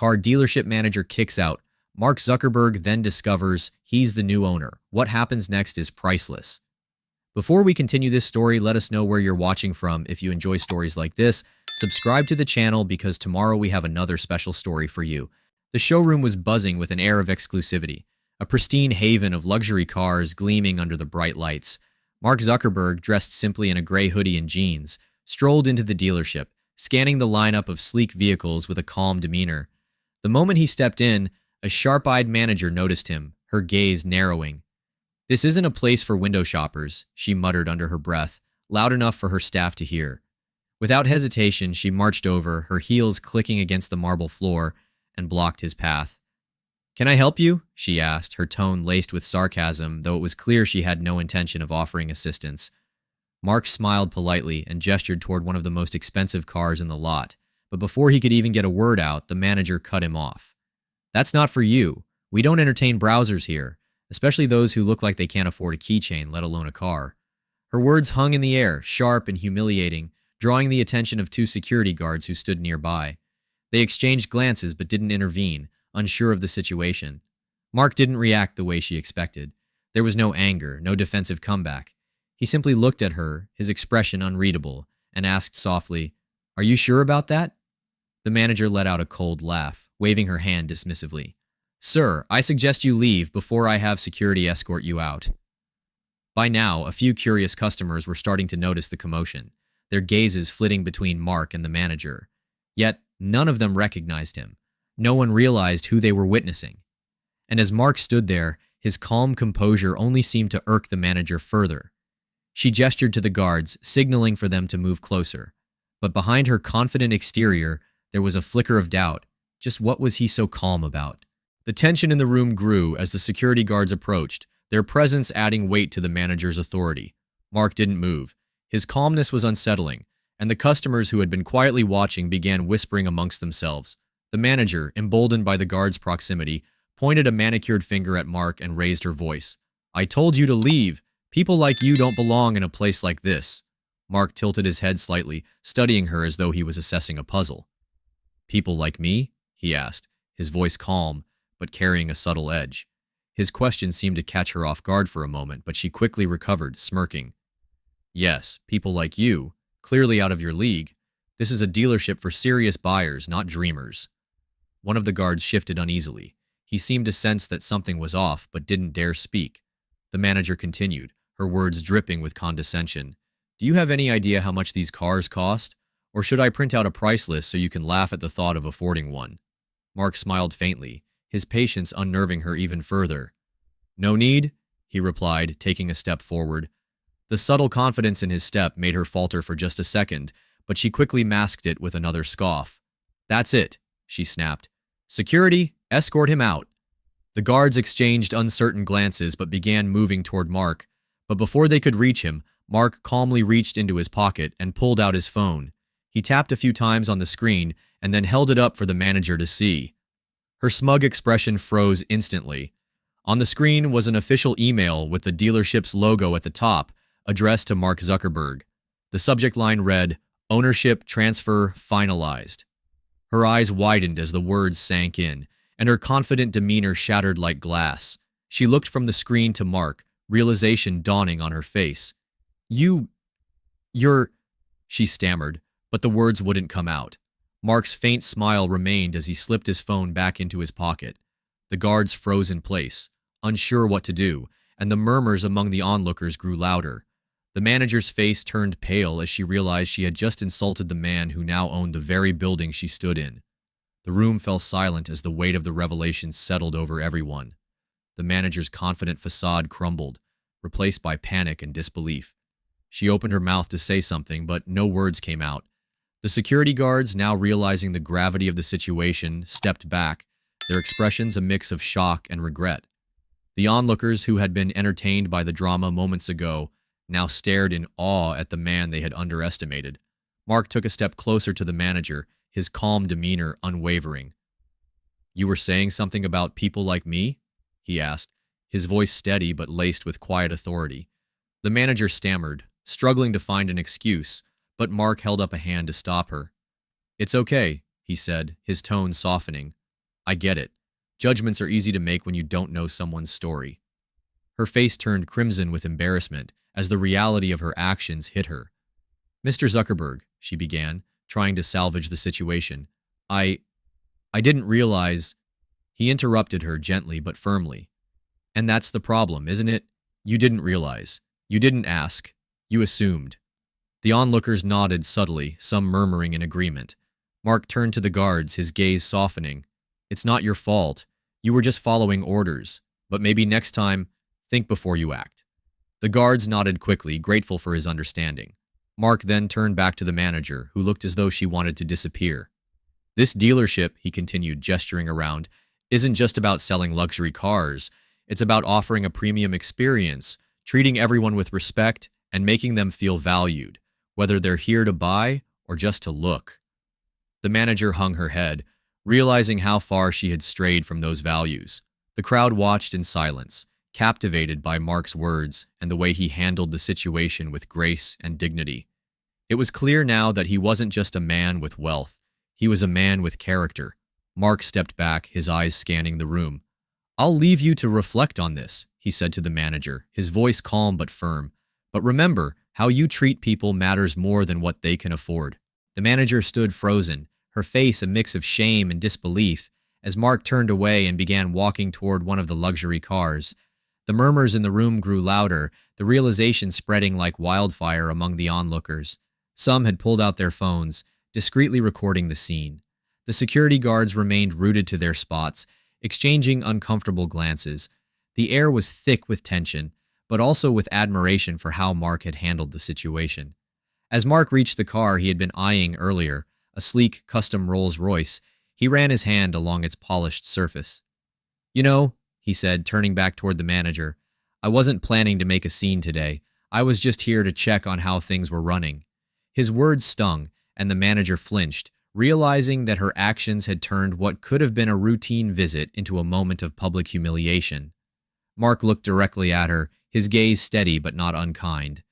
Car dealership manager kicks out. Mark Zuckerberg then discovers he's the new owner. What happens next is priceless. Before we continue this story, let us know where you're watching from. If you enjoy stories like this, subscribe to the channel because tomorrow we have another special story for you. The showroom was buzzing with an air of exclusivity, a pristine haven of luxury cars gleaming under the bright lights. Mark Zuckerberg, dressed simply in a gray hoodie and jeans, strolled into the dealership, scanning the lineup of sleek vehicles with a calm demeanor. The moment he stepped in, a sharp-eyed manager noticed him, her gaze narrowing. "This isn't a place for window shoppers," she muttered under her breath, loud enough for her staff to hear. Without hesitation, she marched over, her heels clicking against the marble floor, and blocked his path. "Can I help you?" she asked, her tone laced with sarcasm, though it was clear she had no intention of offering assistance. Mark smiled politely and gestured toward one of the most expensive cars in the lot, but before he could even get a word out, the manager cut him off. "That's not for you. We don't entertain browsers here, especially those who look like they can't afford a keychain, let alone a car." Her words hung in the air, sharp and humiliating, drawing the attention of two security guards who stood nearby. They exchanged glances but didn't intervene, unsure of the situation. Mark didn't react the way she expected. There was no anger, no defensive comeback. He simply looked at her, his expression unreadable, and asked softly, "Are you sure about that?" The manager let out a cold laugh, waving her hand dismissively. "Sir, I suggest you leave before I have security escort you out." By now, a few curious customers were starting to notice the commotion, their gazes flitting between Mark and the manager. Yet, none of them recognized him. No one realized who they were witnessing. And as Mark stood there, his calm composure only seemed to irk the manager further. She gestured to the guards, signaling for them to move closer. But behind her confident exterior, there was a flicker of doubt. Just what was he so calm about? The tension in the room grew as the security guards approached, their presence adding weight to the manager's authority. Mark didn't move. His calmness was unsettling, and the customers who had been quietly watching began whispering amongst themselves. The manager, emboldened by the guard's proximity, pointed a manicured finger at Mark and raised her voice. "I told you to leave. People like you don't belong in a place like this." Mark tilted his head slightly, studying her as though he was assessing a puzzle. "People like me?" he asked, his voice calm, but carrying a subtle edge. His question seemed to catch her off guard for a moment, but she quickly recovered, smirking. "Yes, people like you, clearly out of your league. This is a dealership for serious buyers, not dreamers." One of the guards shifted uneasily. He seemed to sense that something was off, but didn't dare speak. The manager continued, her words dripping with condescension. "Do you have any idea how much these cars cost? Or should I print out a price list so you can laugh at the thought of affording one?" Mark smiled faintly, his patience unnerving her even further. "No need," he replied, taking a step forward. The subtle confidence in his step made her falter for just a second, but she quickly masked it with another scoff. "That's it," she snapped. "Security, escort him out." The guards exchanged uncertain glances but began moving toward Mark. But before they could reach him, Mark calmly reached into his pocket and pulled out his phone. He tapped a few times on the screen and then held it up for the manager to see. Her smug expression froze instantly. On the screen was an official email with the dealership's logo at the top, addressed to Mark Zuckerberg. The subject line read, "Ownership transfer finalized." Her eyes widened as the words sank in, and her confident demeanor shattered like glass. She looked from the screen to Mark, realization dawning on her face. You're," she stammered, but the words wouldn't come out. Mark's faint smile remained as he slipped his phone back into his pocket. The guards froze in place, unsure what to do, and the murmurs among the onlookers grew louder. The manager's face turned pale as she realized she had just insulted the man who now owned the very building she stood in. The room fell silent as the weight of the revelation settled over everyone. The manager's confident facade crumbled, replaced by panic and disbelief. She opened her mouth to say something, but no words came out. The security guards, now realizing the gravity of the situation, stepped back, their expressions a mix of shock and regret. The onlookers, who had been entertained by the drama moments ago, now stared in awe at the man they had underestimated. Mark took a step closer to the manager, his calm demeanor unwavering. "You were saying something about people like me?" he asked, his voice steady but laced with quiet authority. The manager stammered, struggling to find an excuse, but Mark held up a hand to stop her. "It's okay," he said, his tone softening. I get it. Judgments are easy to make when you don't know someone's story. Her face turned crimson with embarrassment as the reality of her actions hit her. Mr. Zuckerberg, she began, trying to salvage the situation. I didn't realize. He interrupted her gently but firmly. And that's the problem, isn't it? You didn't realize. You didn't ask. You assumed. The onlookers nodded subtly, some murmuring in agreement. Mark turned to the guards, his gaze softening. It's not your fault. You were just following orders. But maybe next time, think before you act. The guards nodded quickly, grateful for his understanding. Mark then turned back to the manager, who looked as though she wanted to disappear. This dealership, he continued, gesturing around, isn't just about selling luxury cars. It's about offering a premium experience, treating everyone with respect, and making them feel valued, whether they're here to buy or just to look. The manager hung her head, realizing how far she had strayed from those values. The crowd watched in silence, captivated by Mark's words and the way he handled the situation with grace and dignity. It was clear now that he wasn't just a man with wealth. He was a man with character. Mark stepped back, his eyes scanning the room. I'll leave you to reflect on this, he said to the manager, his voice calm but firm. But remember, how you treat people matters more than what they can afford. The manager stood frozen, her face a mix of shame and disbelief, as Mark turned away and began walking toward one of the luxury cars. The murmurs in the room grew louder, the realization spreading like wildfire among the onlookers. Some had pulled out their phones, discreetly recording the scene. The security guards remained rooted to their spots, exchanging uncomfortable glances. The air was thick with tension, but also with admiration for how Mark had handled the situation. As Mark reached the car he had been eyeing earlier, a sleek, custom Rolls-Royce, he ran his hand along its polished surface. You know, he said, turning back toward the manager, I wasn't planning to make a scene today. I was just here to check on how things were running. His words stung, and the manager flinched, realizing that her actions had turned what could have been a routine visit into a moment of public humiliation. Mark looked directly at her, his gaze steady but not unkind.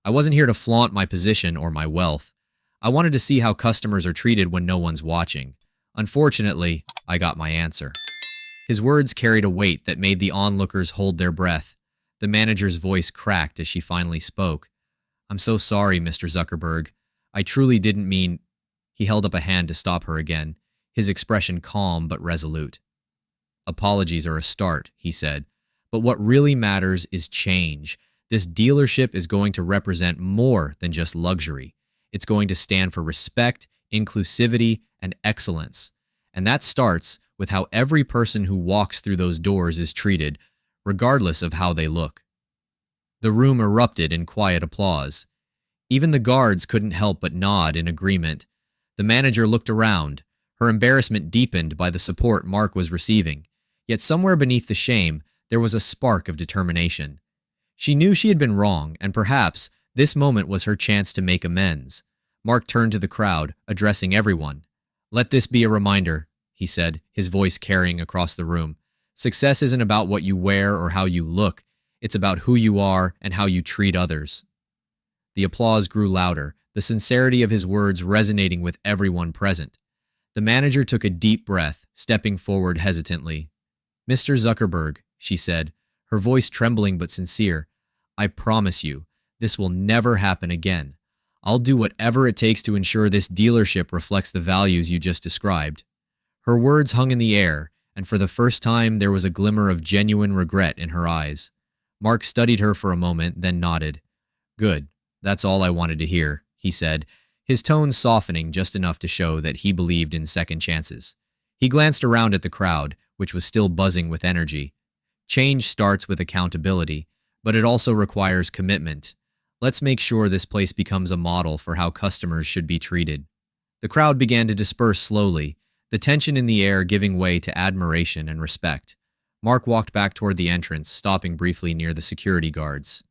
I wasn't here to flaunt my position or my wealth. I wanted to see how customers are treated when no one's watching. Unfortunately, I got my answer. His words carried a weight that made the onlookers hold their breath. The manager's voice cracked as she finally spoke. I'm so sorry, Mr. Zuckerberg. I truly didn't mean... He held up a hand to stop her again, his expression calm but resolute. Apologies are a start, he said. But what really matters is change. This dealership is going to represent more than just luxury. It's going to stand for respect, inclusivity, and excellence. And that starts with how every person who walks through those doors is treated, regardless of how they look. The room erupted in quiet applause. Even the guards couldn't help but nod in agreement. The manager looked around, her embarrassment deepened by the support Mark was receiving. Yet somewhere beneath the shame, there was a spark of determination. She knew she had been wrong, and perhaps this moment was her chance to make amends. Mark turned to the crowd, addressing everyone. Let this be a reminder, he said, his voice carrying across the room. Success isn't about what you wear or how you look. It's about who you are and how you treat others. The applause grew louder, the sincerity of his words resonating with everyone present. The manager took a deep breath, stepping forward hesitantly. Mr. Zuckerberg, she said, her voice trembling but sincere, I promise you, this will never happen again. I'll do whatever it takes to ensure this dealership reflects the values you just described. Her words hung in the air, and for the first time there was a glimmer of genuine regret in her eyes. Mark studied her for a moment, then nodded. Good, that's all I wanted to hear, he said, his tone softening just enough to show that he believed in second chances. He glanced around at the crowd, which was still buzzing with energy. Change starts with accountability, but it also requires commitment. Let's make sure this place becomes a model for how customers should be treated. The crowd began to disperse slowly, the tension in the air giving way to admiration and respect. Mark walked back toward the entrance, stopping briefly near the security guards.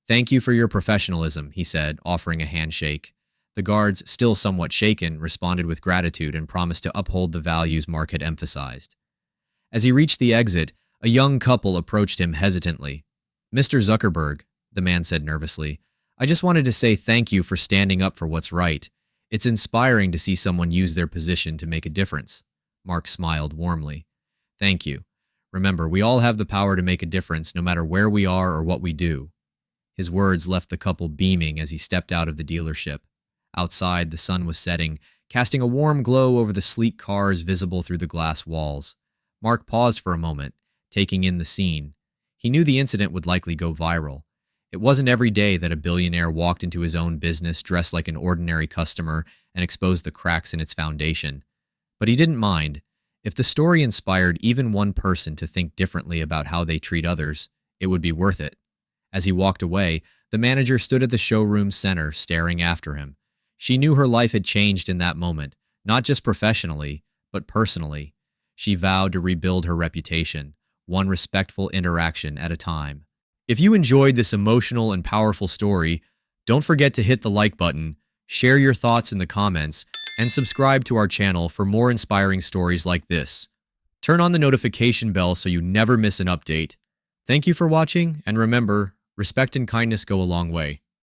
Thank you for your professionalism, he said, offering a handshake. The guards, still somewhat shaken, responded with gratitude and promised to uphold the values Mark had emphasized. As he reached the exit, a young couple approached him hesitantly. Mr. Zuckerberg, the man said nervously, I just wanted to say thank you for standing up for what's right. It's inspiring to see someone use their position to make a difference. Mark smiled warmly. Thank you. Remember, we all have the power to make a difference no matter where we are or what we do. His words left the couple beaming as he stepped out of the dealership. Outside, the sun was setting, casting a warm glow over the sleek cars visible through the glass walls. Mark paused for a moment, taking in the scene. He knew the incident would likely go viral. It wasn't every day that a billionaire walked into his own business dressed like an ordinary customer and exposed the cracks in its foundation. But he didn't mind. If the story inspired even one person to think differently about how they treat others, it would be worth it. As he walked away, the manager stood at the showroom's center, staring after him. She knew her life had changed in that moment, not just professionally, but personally. She vowed to rebuild her reputation, one respectful interaction at a time. If you enjoyed this emotional and powerful story, don't forget to hit the like button, share your thoughts in the comments, and subscribe to our channel for more inspiring stories like this. Turn on the notification bell so you never miss an update. Thank you for watching, and remember, respect and kindness go a long way.